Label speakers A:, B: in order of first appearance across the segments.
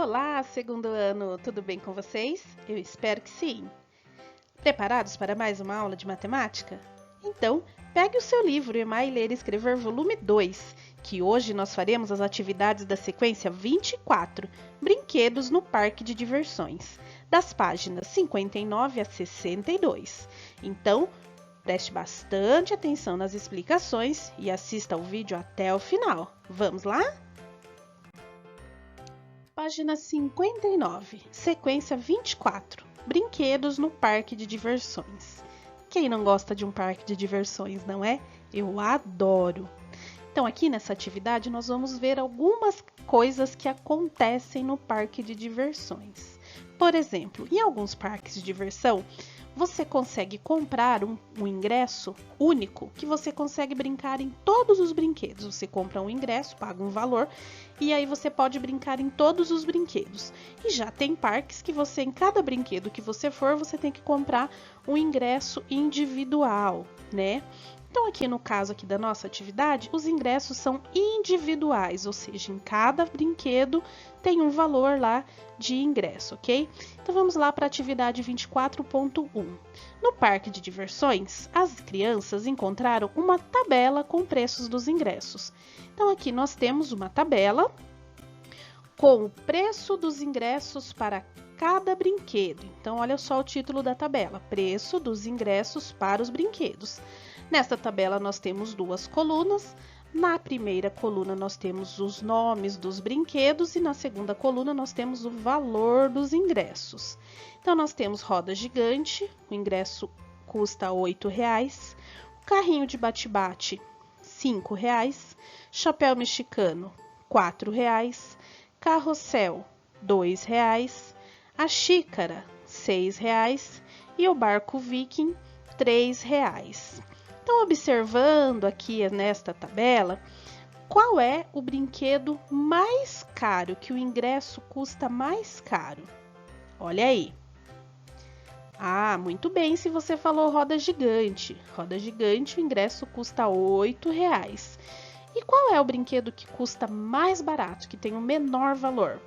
A: Olá, segundo ano, tudo bem com vocês? Eu espero que sim. Preparados para mais uma aula de matemática? Então, pegue o seu livro Emai Ler e Escrever volume 2, que hoje nós faremos as atividades da sequência 24, Brinquedos no Parque de Diversões, das páginas 59 a 62. Então, preste bastante atenção nas explicações e assista ao vídeo até o final. Vamos lá? Página 59, sequência 24, Brinquedos no Parque de Diversões. Quem não gosta de um parque de diversões, não é? Eu adoro! Então, aqui nessa atividade, nós vamos ver algumas coisas que acontecem no parque de diversões. Por exemplo, em alguns parques de diversão, você consegue comprar um ingresso único que você consegue brincar em todos os brinquedos. Você compra um ingresso, paga um valor e aí você pode brincar em todos os brinquedos. E já tem parques que você, em cada brinquedo que você for, você tem que comprar um ingresso individual, né? Então, aqui no caso aqui da nossa atividade, os ingressos são individuais, ou seja, em cada brinquedo tem um valor lá de ingresso, ok? Então, vamos lá para a atividade 24.1. No parque de diversões, as crianças encontraram uma tabela com preços dos ingressos. Então, aqui nós temos uma tabela com o preço dos ingressos para cada brinquedo. Então, olha só o título da tabela: Preço dos ingressos para os brinquedos. Nesta tabela, nós temos duas colunas. Na primeira coluna, nós temos os nomes dos brinquedos e na segunda coluna, nós temos o valor dos ingressos. Então, nós temos roda gigante, o ingresso custa R$ 8,00. O carrinho de bate-bate, R$ 5,00. Chapéu mexicano, R$ 4,00. Carrossel, R$ 2,00. A xícara, R$ 6,00. E o barco viking, R$ 3,00. Então, observando aqui nesta tabela, qual é o brinquedo mais caro, que o ingresso custa mais caro? Olha aí. Ah, muito bem se você falou roda gigante. Roda gigante, o ingresso custa R$ 8,00. E qual é o brinquedo que custa mais barato, que tem o menor valor?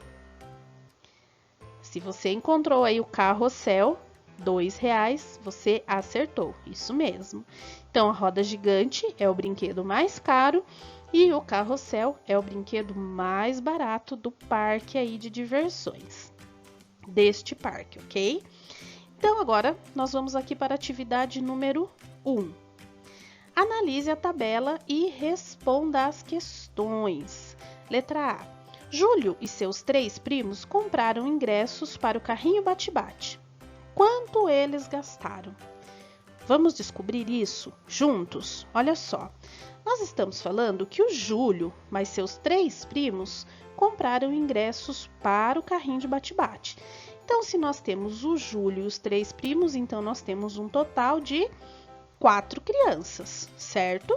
A: Se você encontrou aí o carrossel, R$ 2,00, você acertou, isso mesmo. Então, a roda gigante é o brinquedo mais caro e o carrossel é o brinquedo mais barato do parque aí de diversões, deste parque, ok? Então, agora, nós vamos aqui para a atividade número 1. Analise a tabela e responda as questões. Letra A. Júlio e seus 3 primos compraram ingressos para o carrinho bate-bate. Quanto eles gastaram? Vamos descobrir isso juntos? Olha só, nós estamos falando que o Júlio mais seus 3 primos compraram ingressos para o carrinho de bate-bate. Então, se nós temos o Júlio e os 3 primos, então nós temos um total de 4 crianças, certo?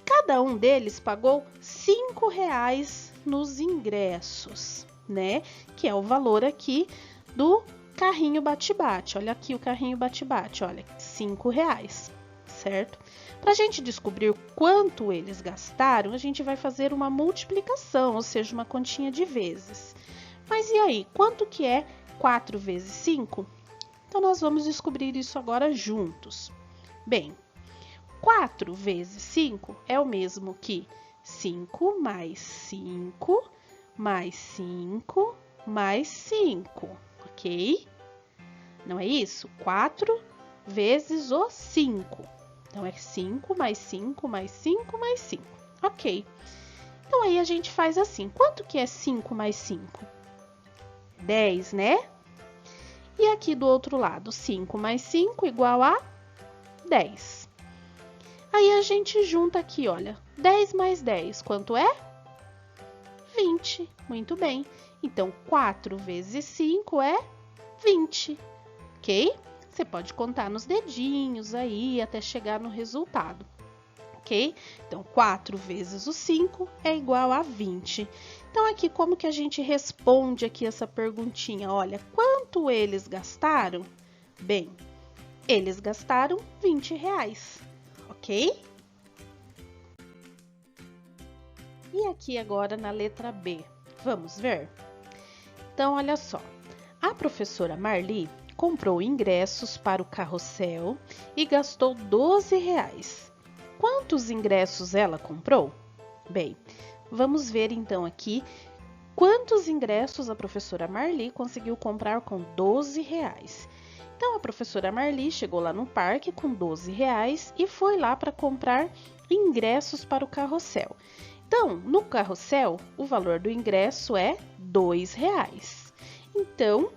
A: Cada um deles pagou R$ 5,00 nos ingressos, né? Que é o valor aqui do carrinho bate-bate. Olha aqui o carrinho bate-bate, olha, R$ 5,00, certo? Para a gente descobrir quanto eles gastaram, a gente vai fazer uma multiplicação, ou seja, uma continha de vezes. Mas e aí, quanto que é 4 vezes 5? Então, nós vamos descobrir isso agora juntos. Bem, 4 vezes 5 é o mesmo que 5 mais 5 mais 5 mais 5. Ok? Não é isso? 4 vezes o 5. Então, é 5 mais 5 mais 5 mais 5. Ok. Então, aí a gente faz assim. Quanto que é 5 mais 5? 10, né? E aqui do outro lado, 5 mais 5 igual a 10. Aí a gente junta aqui, olha. 10 mais 10, quanto é? 20. Muito bem. Então, 4 vezes 5 é 20, ok? Você pode contar nos dedinhos aí até chegar no resultado, ok? Então, 4 vezes o 5 é igual a 20. Então, aqui, como que a gente responde aqui essa perguntinha? Olha, quanto eles gastaram? Bem, eles gastaram R$ 20,00, ok? E aqui agora na letra B, vamos ver? Então, olha só, a professora Marli comprou ingressos para o carrossel e gastou R$ 12. Quantos ingressos ela comprou? Bem, vamos ver então aqui quantos ingressos a professora Marli conseguiu comprar com R$ 12. Então, a professora Marli chegou lá no parque com R$ 12 e foi lá para comprar ingressos para o carrossel. Então, no carrossel, o valor do ingresso é R$ 2. Então,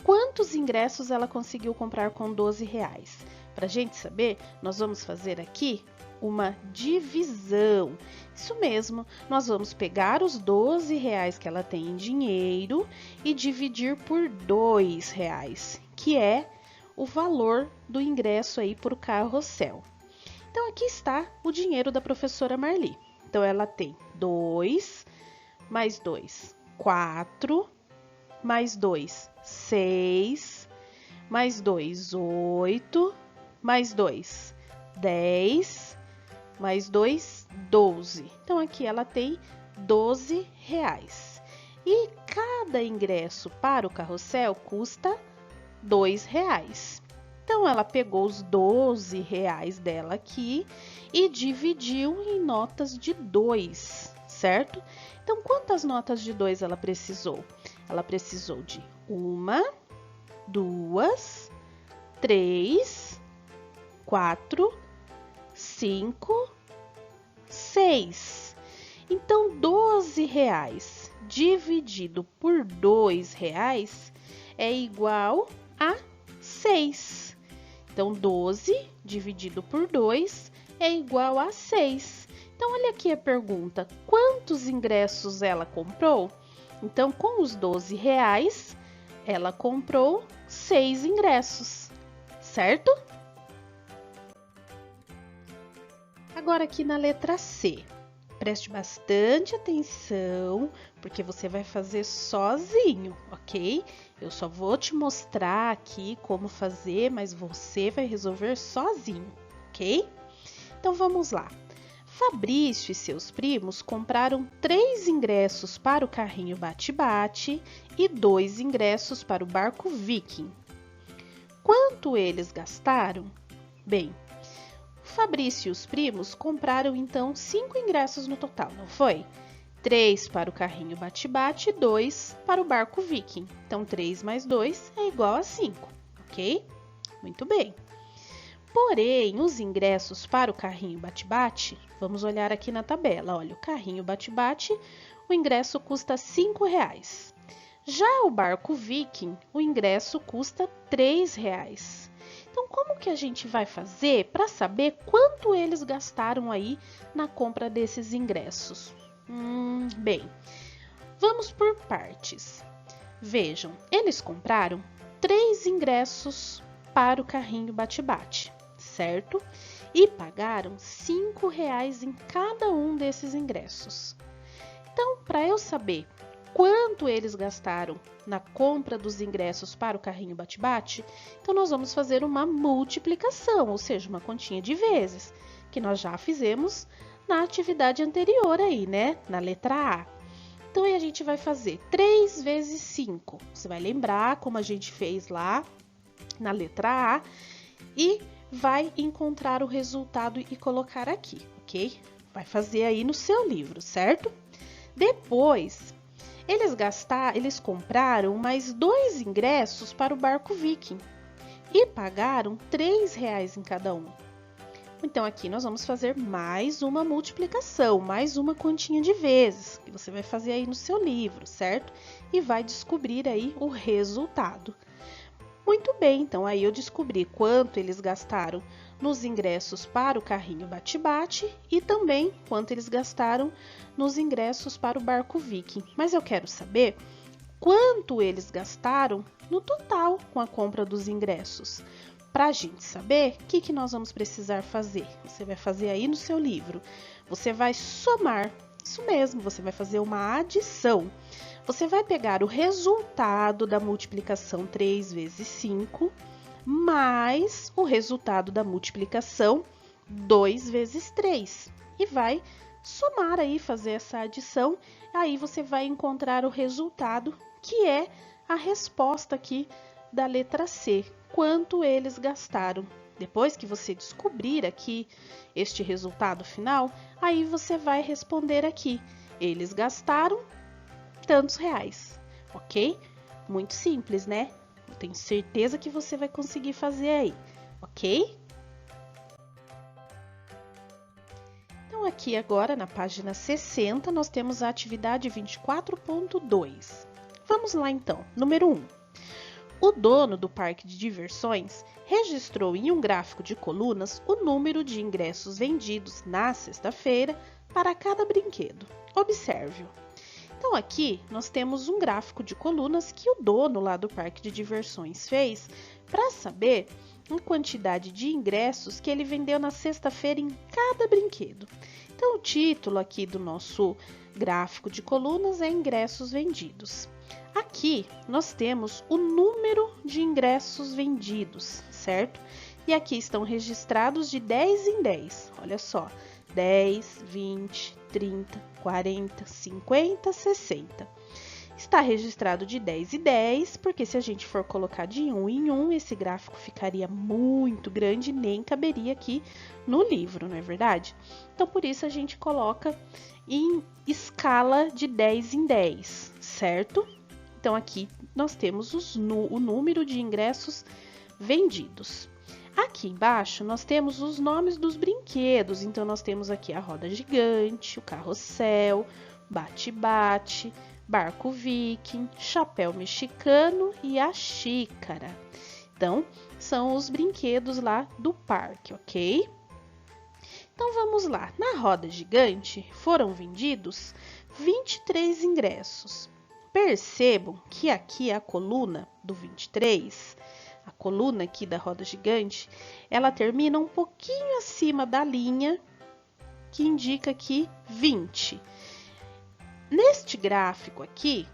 A: quantos ingressos ela conseguiu comprar com R$ 12? Para a gente saber, nós vamos fazer aqui uma divisão. Isso mesmo, nós vamos pegar os R$ 12 que ela tem em dinheiro e dividir por R$ 2, que é o valor do ingresso aí para o carrossel. Então, aqui está o dinheiro da professora Marli. Então, ela tem 2, mais 2, 4, mais 2, 6, mais 2, 8, mais 2, 10, mais 2, 12. Então, aqui ela tem R$ 12. E cada ingresso para o carrossel custa R$ 2. Então, ela pegou os R$ 12 dela aqui e dividiu em notas de 2, certo? Então, quantas notas de 2 ela precisou? Ela precisou de 1, 2, 3, 4, 5, 6. Então, R$ 12 dividido por R$ 2 é igual a 6. Então, 12 dividido por 2 é igual a 6. Então, olha aqui a pergunta: quantos ingressos ela comprou? Então, com os R$ 12, ela comprou 6 ingressos, certo? Agora, aqui na letra C, preste bastante atenção, porque você vai fazer sozinho, ok? Eu só vou te mostrar aqui como fazer, mas você vai resolver sozinho, ok? Então, vamos lá. Fabrício e seus primos compraram 3 ingressos para o carrinho bate-bate e 2 ingressos para o barco Viking. Quanto eles gastaram? Bem, Fabrício e os primos compraram então 5 ingressos no total, não foi? 3 para o carrinho bate-bate e 2 para o barco Viking. Então, 3 mais 2 é igual a 5, ok? Muito bem. Porém, os ingressos para o carrinho bate-bate, vamos olhar aqui na tabela. Olha, o carrinho bate-bate, o ingresso custa R$ 5. Já o barco Viking, o ingresso custa R$ 3. Então, como que a gente vai fazer para saber quanto eles gastaram aí na compra desses ingressos? Bem, vamos por partes. Vejam, eles compraram 3 ingressos para o carrinho bate-bate, certo? E pagaram R$ 5 em cada um desses ingressos. Então, para eu saber quanto eles gastaram na compra dos ingressos para o carrinho bate-bate, então nós vamos fazer uma multiplicação, ou seja, uma continha de vezes, que nós já fizemos na atividade anterior aí, né? Na letra A. Então, aí a gente vai fazer 3 vezes 5. Você vai lembrar como a gente fez lá na letra A e vai encontrar o resultado e colocar aqui, ok? Vai fazer aí no seu livro, certo? Depois, eles compraram mais 2 ingressos para o barco Viking e pagaram R$ 3 em cada um. Então, aqui nós vamos fazer mais uma multiplicação, mais uma continha de vezes, que você vai fazer aí no seu livro, certo? E vai descobrir aí o resultado. Muito bem, então aí eu descobri quanto eles gastaram nos ingressos para o carrinho bate-bate e também quanto eles gastaram nos ingressos para o barco Viking. Mas eu quero saber quanto eles gastaram no total com a compra dos ingressos. Para a gente saber, o que nós vamos precisar fazer? Você vai fazer aí no seu livro. Você vai somar, isso mesmo, você vai fazer uma adição. Você vai pegar o resultado da multiplicação 3 vezes 5, mais o resultado da multiplicação 2 vezes 3. E vai somar aí, fazer essa adição, aí você vai encontrar o resultado, que é a resposta aqui da letra C, quanto eles gastaram. Depois que você descobrir aqui este resultado final, aí você vai responder aqui, eles gastaram tantos reais, ok? Muito simples, né? Eu tenho certeza que você vai conseguir fazer aí, ok? Então, aqui agora na página 60, nós temos a atividade 24.2. Vamos lá então, número 1. O dono do parque de diversões registrou em um gráfico de colunas o número de ingressos vendidos na sexta-feira para cada brinquedo. Observe-o. Então, aqui nós temos um gráfico de colunas que o dono lá do parque de diversões fez para saber a quantidade de ingressos que ele vendeu na sexta-feira em cada brinquedo. Então, o título aqui do nosso gráfico de colunas é ingressos vendidos. Aqui nós temos o número de ingressos vendidos, certo? E aqui estão registrados de 10 em 10, olha só, 10, 20, 30, 40, 50, 60. Está registrado de 10 em 10, porque se a gente for colocar de 1 em 1, esse gráfico ficaria muito grande e nem caberia aqui no livro, não é verdade? Então, por isso a gente coloca em escala de 10 em 10, certo? Então, aqui nós temos o número de ingressos vendidos. Aqui embaixo nós temos os nomes dos brinquedos. Então, nós temos aqui a roda gigante, o carrossel, bate-bate, barco viking, chapéu mexicano e a xícara. Então, são os brinquedos lá do parque, ok? Então, vamos lá. Na roda gigante foram vendidos 23 ingressos. Percebam que aqui a coluna do 23, a coluna aqui da roda gigante, ela termina um pouquinho acima da linha que indica aqui 20. Neste gráfico aqui,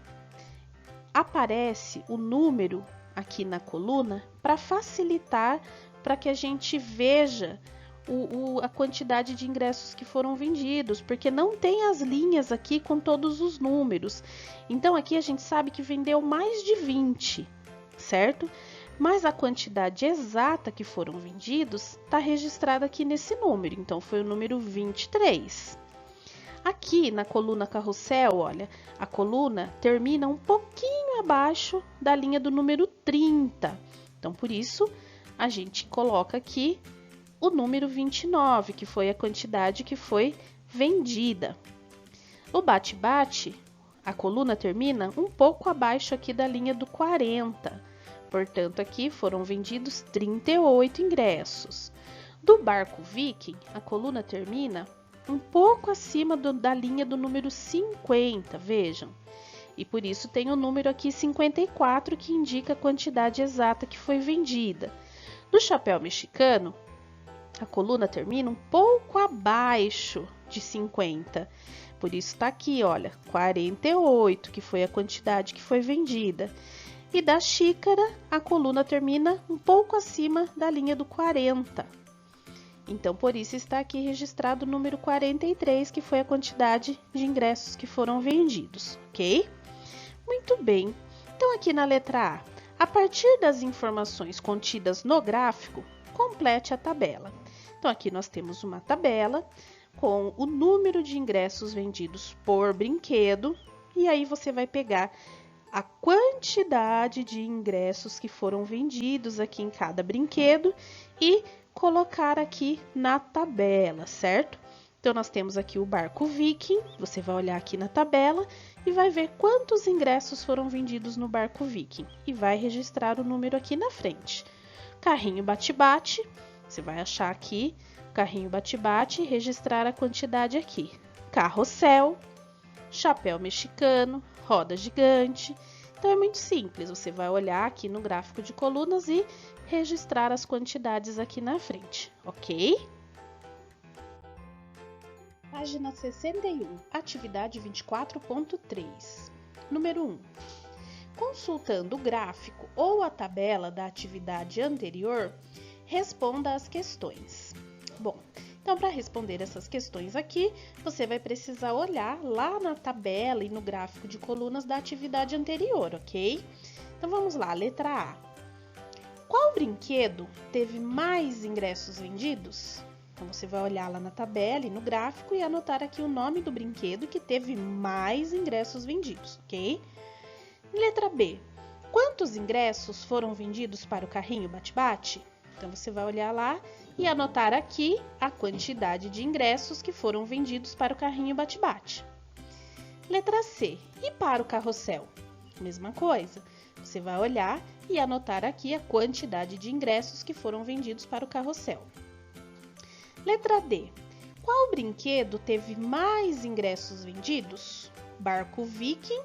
A: aparece o número aqui na coluna para facilitar para que a gente veja a quantidade de ingressos que foram vendidos, porque não tem as linhas aqui com todos os números. Então, aqui a gente sabe que vendeu mais de 20, certo? Mas a quantidade exata que foram vendidos está registrada aqui nesse número, então foi o número 23. Aqui na coluna carrossel, olha, a coluna termina um pouquinho abaixo da linha do número 30. Então, por isso, a gente coloca aqui o número 29, que foi a quantidade que foi vendida. O bate-bate, a coluna termina um pouco abaixo aqui da linha do 40. Portanto, aqui foram vendidos 38 ingressos. Do barco viking, a coluna termina um pouco acima da linha do número 50, vejam. E por isso tem o número aqui 54, que indica a quantidade exata que foi vendida. Do chapéu mexicano, a coluna termina um pouco abaixo de 50. Por isso está aqui, olha, 48, que foi a quantidade que foi vendida. E da xícara, a coluna termina um pouco acima da linha do 40. Então, por isso está aqui registrado o número 43, que foi a quantidade de ingressos que foram vendidos, ok? Muito bem. Então, aqui na letra A partir das informações contidas no gráfico, complete a tabela. Então, aqui nós temos uma tabela com o número de ingressos vendidos por brinquedo, e aí você vai pegar a quantidade de ingressos que foram vendidos aqui em cada brinquedo e colocar aqui na tabela, certo? Então, nós temos aqui o barco viking, você vai olhar aqui na tabela e vai ver quantos ingressos foram vendidos no barco viking e vai registrar o número aqui na frente. Carrinho bate-bate, você vai achar aqui, carrinho bate-bate e registrar a quantidade aqui. Carrossel, chapéu mexicano, roda gigante. Então, é muito simples, você vai olhar aqui no gráfico de colunas e registrar as quantidades aqui na frente, ok? Página 61, atividade 24.3. Número 1. Consultando o gráfico ou a tabela da atividade anterior, responda às questões. Bom, Então, para responder essas questões aqui, você vai precisar olhar lá na tabela e no gráfico de colunas da atividade anterior, ok? Então, vamos lá, letra A. Qual brinquedo teve mais ingressos vendidos? Então, você vai olhar lá na tabela e no gráfico e anotar aqui o nome do brinquedo que teve mais ingressos vendidos, ok? Letra B. Quantos ingressos foram vendidos para o carrinho bate-bate? Então, você vai olhar lá e anotar aqui a quantidade de ingressos que foram vendidos para o carrinho bate-bate. Letra C. E para o carrossel? Mesma coisa. Você vai olhar e anotar aqui a quantidade de ingressos que foram vendidos para o carrossel. Letra D. Qual brinquedo teve mais ingressos vendidos? Barco Viking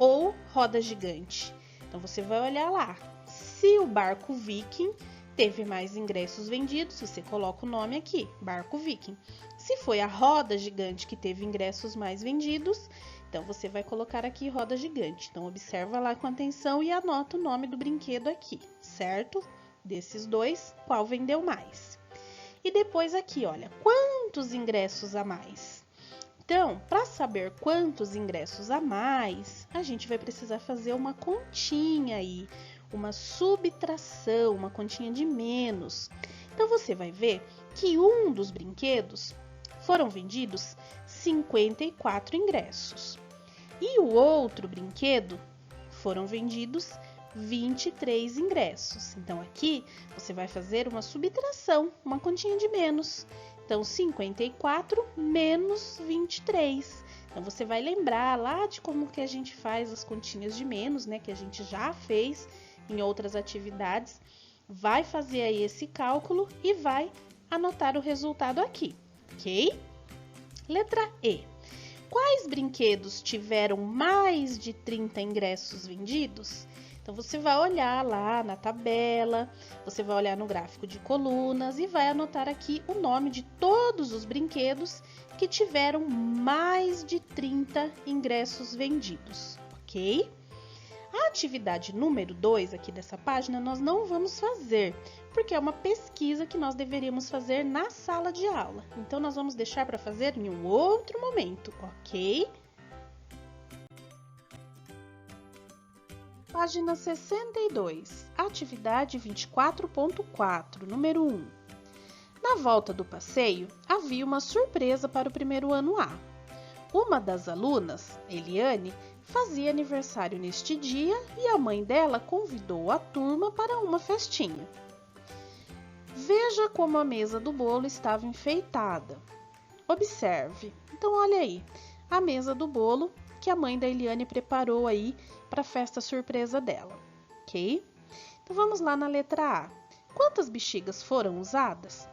A: ou roda gigante? Então, você vai olhar lá. Se o barco Viking teve mais ingressos vendidos, você coloca o nome aqui, barco Viking. Se foi a roda gigante que teve ingressos mais vendidos, então você vai colocar aqui roda gigante. Então, observa lá com atenção e anota o nome do brinquedo aqui, certo? Desses dois, qual vendeu mais? E depois aqui, olha, quantos ingressos a mais? Então, para saber quantos ingressos a mais, a gente vai precisar fazer uma continha aí, uma subtração, uma continha de menos. Então, você vai ver que um dos brinquedos foram vendidos 54 ingressos. E o outro brinquedo foram vendidos 23 ingressos. Então, aqui você vai fazer uma subtração, uma continha de menos. Então, 54 menos 23. Então, você vai lembrar lá de como que a gente faz as continhas de menos, né? Que a gente já fez em outras atividades. Vai fazer aí esse cálculo e vai anotar o resultado aqui, ok? Letra E. Quais brinquedos tiveram mais de 30 ingressos vendidos? Então, você vai olhar lá na tabela, você vai olhar no gráfico de colunas e vai anotar aqui o nome de todos os brinquedos que tiveram mais de 30 ingressos vendidos, ok? A atividade número 2 aqui dessa página nós não vamos fazer, porque é uma pesquisa que nós deveríamos fazer na sala de aula. Então, nós vamos deixar para fazer em um outro momento, ok? Página 62, atividade 24.4, número 1. Na volta do passeio, havia uma surpresa para o primeiro ano A. Uma das alunas, Eliane, fazia aniversário neste dia e a mãe dela convidou a turma para uma festinha. Veja como a mesa do bolo estava enfeitada. Observe. Então, olha aí, a mesa do bolo que a mãe da Eliane preparou aí para a festa surpresa dela, ok? Então, vamos lá na letra A. Quantas bexigas foram usadas?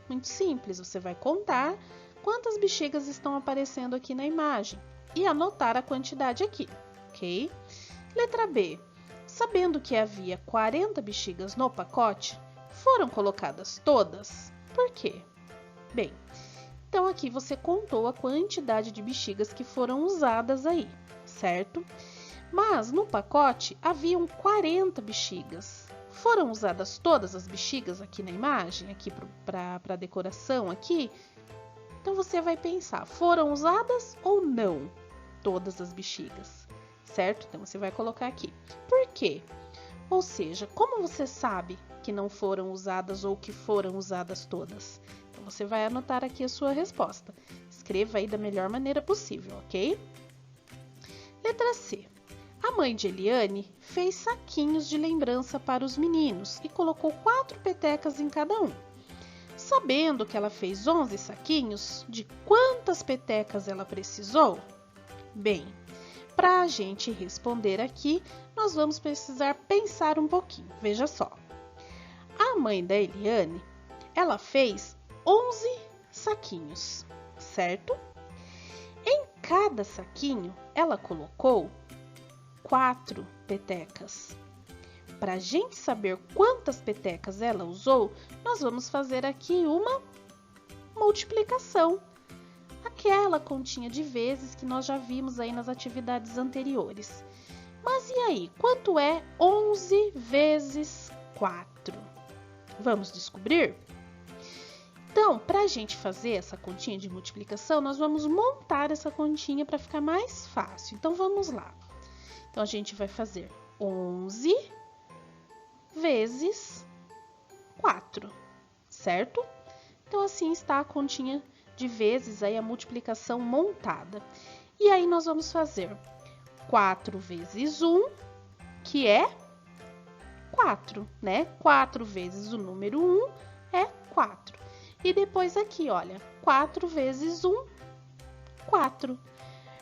A: Muito simples, você vai contar quantas bexigas estão aparecendo aqui na imagem e anotar a quantidade aqui, ok? Letra B. Sabendo que havia 40 bexigas no pacote, foram colocadas todas? Por quê? Bem, então aqui você contou a quantidade de bexigas que foram usadas aí, certo? Mas no pacote haviam 40 bexigas. Foram usadas todas as bexigas aqui na imagem, aqui para a decoração aqui? Então você vai pensar, foram usadas ou não todas as bexigas, certo? Então você vai colocar aqui. Por quê? Ou seja, como você sabe que não foram usadas ou que foram usadas todas? Então você vai anotar aqui a sua resposta. Escreva aí da melhor maneira possível, ok? Letra C. A mãe de Eliane fez saquinhos de lembrança para os meninos e colocou 4 petecas em cada um. Sabendo que ela fez 11 saquinhos, de quantas petecas ela precisou? Bem, para a gente responder aqui, nós vamos precisar pensar um pouquinho. Veja só. A mãe da Eliane, ela fez 11 saquinhos, certo? Em cada saquinho, ela colocou 4 petecas. Para a gente saber quantas petecas ela usou, nós vamos fazer aqui uma multiplicação. Aquela continha de vezes que nós já vimos aí nas atividades anteriores. Mas e aí, quanto é 11 vezes 4? Vamos descobrir? Então, para a gente fazer essa continha de multiplicação, nós vamos montar essa continha para ficar mais fácil. Então, vamos lá. Então, a gente vai fazer 11 vezes 4, certo? Então, assim está a continha de vezes, aí a multiplicação montada. E aí, nós vamos fazer 4 vezes 1, que é 4, né? 4 vezes o número 1 é 4. E depois aqui, olha, 4 vezes 1, 4.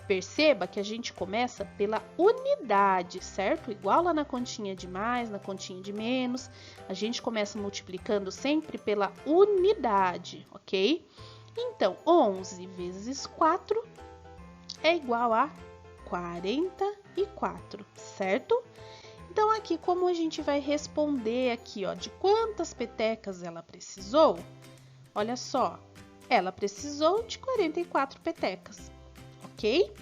A: Perceba que a gente começa pela unidade, certo? Igual lá na continha de mais, na continha de menos, a gente começa multiplicando sempre pela unidade, ok? Então, 11 vezes 4 é igual a 44, certo? Então, aqui, como a gente vai responder aqui, ó, de quantas petecas ela precisou? Olha só, ela precisou de 44 petecas, ok?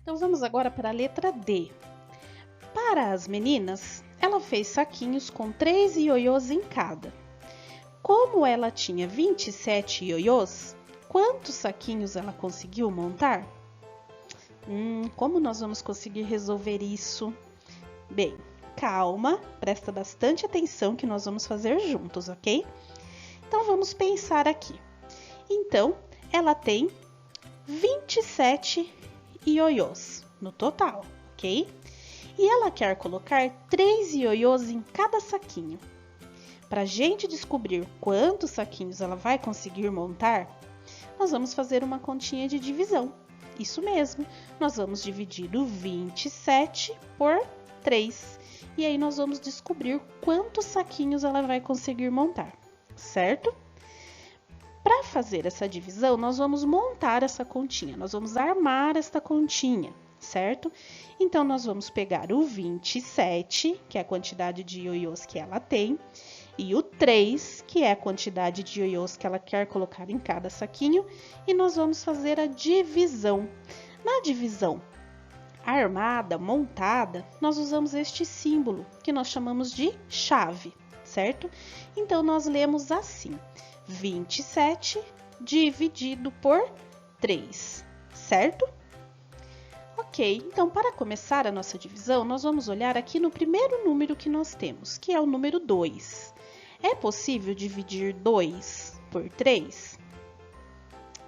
A: Então, vamos agora para a letra D. Para as meninas, ela fez saquinhos com 3 ioiôs em cada. Como ela tinha 27 ioiôs, quantos saquinhos ela conseguiu montar? Como nós vamos conseguir resolver isso? Bem, calma, presta bastante atenção que nós vamos fazer juntos, ok? Então, vamos pensar aqui. Então, ela tem 27 ioiôs no total, ok? E ela quer colocar 3 ioiôs em cada saquinho. Para a gente descobrir quantos saquinhos ela vai conseguir montar, nós vamos fazer uma continha de divisão. Isso mesmo, nós vamos dividir o 27 por 3. E aí, nós vamos descobrir quantos saquinhos ela vai conseguir montar, certo? Para fazer essa divisão, nós vamos montar essa continha, nós vamos armar esta continha, certo? Então, nós vamos pegar o 27, que é a quantidade de ioiôs que ela tem, e o 3, que é a quantidade de ioiôs que ela quer colocar em cada saquinho, e nós vamos fazer a divisão. Na divisão armada, montada, nós usamos este símbolo, que nós chamamos de chave, certo? Então, nós lemos assim, 27 dividido por 3, certo? Ok, então, para começar a nossa divisão, nós vamos olhar aqui no primeiro número que nós temos, que é o número 2. É possível dividir 2 por 3?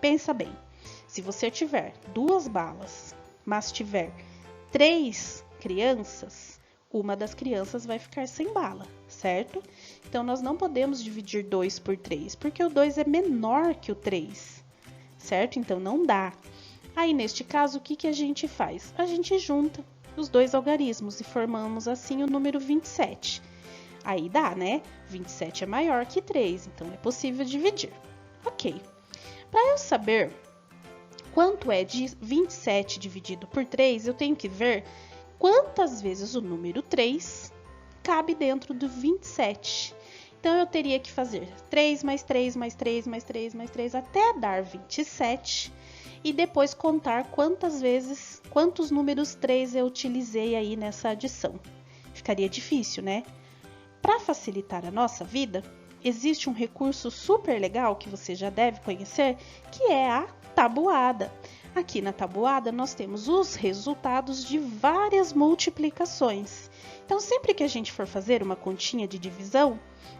A: Pensa bem, se você tiver 2 balas, mas tiver 3 crianças, uma das crianças vai ficar sem bala, certo? Então, nós não podemos dividir 2 por 3, porque o 2 é menor que o 3, certo? Então, não dá. Aí, neste caso, o que a gente faz? A gente junta os dois algarismos e formamos assim o número 27. Aí dá, né? 27 é maior que 3, então é possível dividir. Ok. Para eu saber quanto é de 27 dividido por 3, eu tenho que ver quantas vezes o número 3 cabe dentro do 27. Então, eu teria que fazer 3 mais 3 mais 3 mais 3 mais 3 até dar 27. E depois contar quantos números 3 eu utilizei aí nessa adição. Ficaria difícil, né? Para facilitar a nossa vida, existe um recurso super legal que você já deve conhecer, que é a tabuada. Aqui na tabuada, nós temos os resultados de várias multiplicações. Então, sempre que a gente for fazer uma continha de divisão,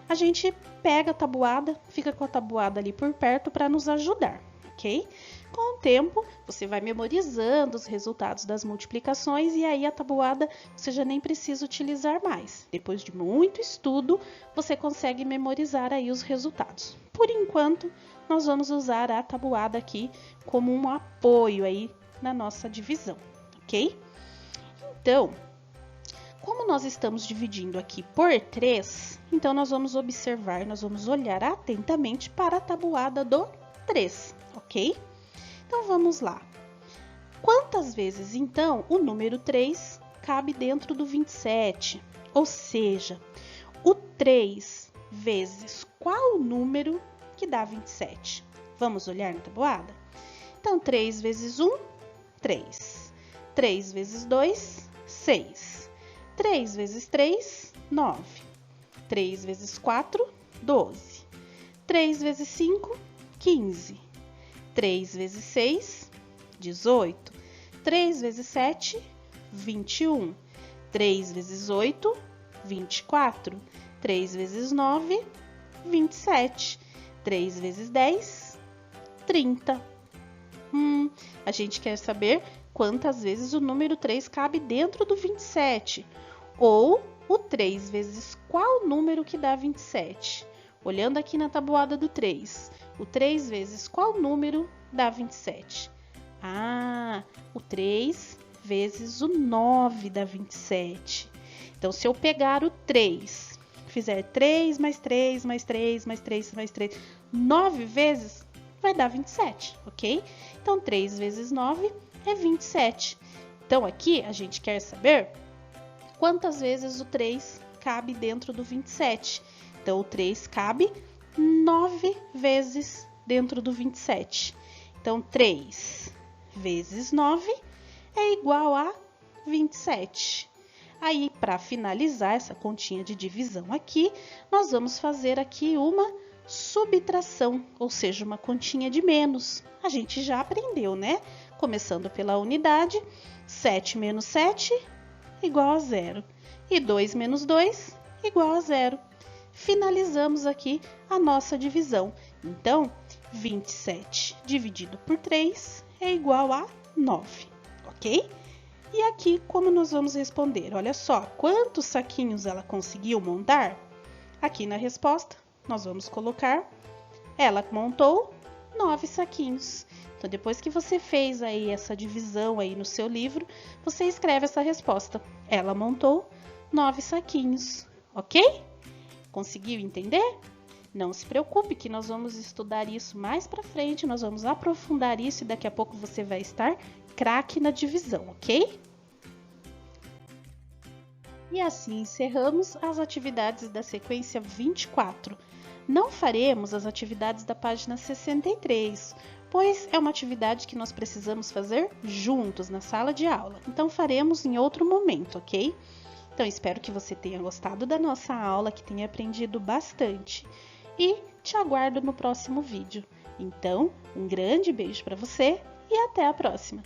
A: a gente pega a tabuada, fica com a tabuada ali por perto para nos ajudar, ok? Com o tempo, você vai memorizando os resultados das multiplicações e aí a tabuada você já nem precisa utilizar mais. Depois de muito estudo, você consegue memorizar aí os resultados. Por enquanto, nós vamos usar a tabuada aqui como um apoio aí na nossa divisão, ok? Então, como nós estamos dividindo aqui por 3, então nós vamos observar, nós vamos olhar atentamente para a tabuada do 3, ok? Então, vamos lá. Quantas vezes, então, o número 3 cabe dentro do 27? Ou seja, o 3 vezes qual número que dá 27? Vamos olhar na tabuada? Então, 3 vezes 1, 3. 3 vezes 2, 6. 3 vezes 3, 9. 3 vezes 4, 12. 3 vezes 5, 15. 3 vezes 6, 18. 3 vezes 7, 21. 3 vezes 8, 24. 3 vezes 9, 27. 3 vezes 10, 30. A gente quer saber quantas vezes o número 3 cabe dentro do 27. Ou o 3 vezes qual número que dá 27? Olhando aqui na tabuada do 3, o 3 vezes qual número dá 27? O 3 vezes o 9 dá 27. Então, se eu pegar o 3, fizer 3 mais 3 mais 3 mais 3 mais 3, 9 vezes, vai dar 27, ok? Então, 3 vezes 9 é 27. Então, aqui a gente quer saber quantas vezes o 3 cabe dentro do 27. Então, o 3 cabe 9 vezes dentro do 27. Então, 3 vezes 9 é igual a 27. Aí, para finalizar essa continha de divisão aqui, nós vamos fazer aqui uma subtração, ou seja, uma continha de menos. A gente já aprendeu, né? Começando pela unidade, 7 menos 7 igual a 0. E 2 menos 2 igual a 0. Finalizamos aqui a nossa divisão. Então, 27 dividido por 3 é igual a 9, ok? E aqui, como nós vamos responder? Olha só, quantos saquinhos ela conseguiu montar? Aqui na resposta, nós vamos colocar, ela montou 9 saquinhos. Então, depois que você fez aí essa divisão aí no seu livro, você escreve essa resposta. Ela montou 9 saquinhos, ok? Conseguiu entender? Não se preocupe que nós vamos estudar isso mais para frente, nós vamos aprofundar isso e daqui a pouco você vai estar craque na divisão, ok? E assim encerramos as atividades da sequência 24. Não faremos as atividades da página 63, pois é uma atividade que nós precisamos fazer juntos na sala de aula. Então faremos em outro momento, ok? Então espero que você tenha gostado da nossa aula, que tenha aprendido bastante. E te aguardo no próximo vídeo. Então, um grande beijo para você e até a próxima!